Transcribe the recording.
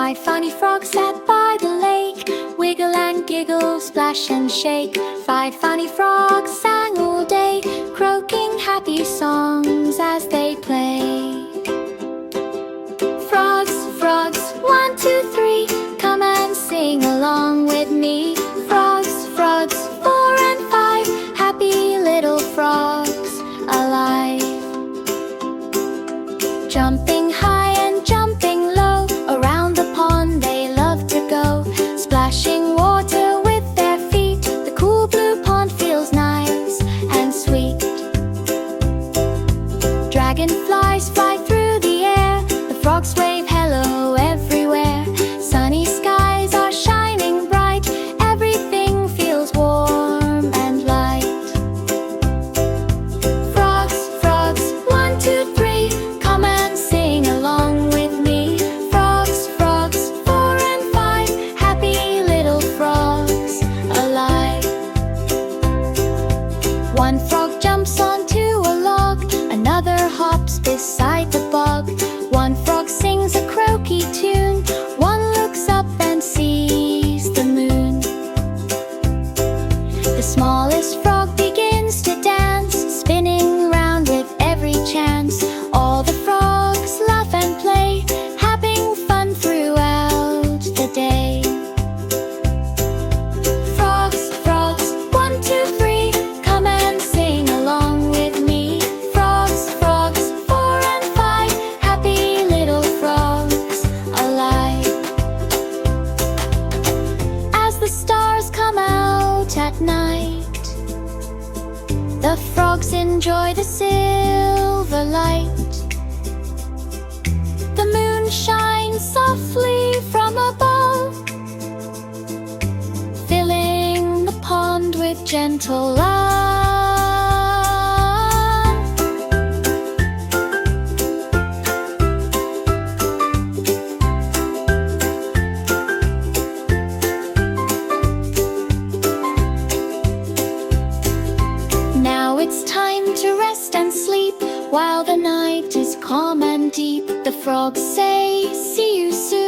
Five funny frogs sat by the lake, wiggle and giggle, splash and shake. Five funny frogs sang all day, croaking happy songs as they play. Frogs, frogs, 1, 2, 3, come and sing along with me. Frogs, frogs, 4 and 5, happy little frogs alive. Jumping high and jumping low, around the pond they love to go. Splashing water with their feet, the cool blue pond feels nice and sweet. Dragonflies fly through the air, the frogs wave hello everywhere. Sunny skies are shining bright, everything feels warm and light. Frogs, frogs, 1, 2, 3, come and sing along with me. Frogs, frogs, 4 and 5, happy little frogs alive. One frog jumps onto a log, another hops beside the bog. One frog sings a croaky tune, one looks up and sees the moon. The smallest frog begins to dance, spinning round with every chance. All the frogs laugh and play, having fun throughout the day. Frogs, frogs, 1, 2, 3, come and sing along with me. Frogs, frogs, 4 and 5, happy little frogs alive. As the stars come out at night, the frogs enjoy the silver light. The moon shines softly from above, filling the pond with gentle love. Now it's time to rest and sleep, while the night is calm and deep. The frogs say, see you soon.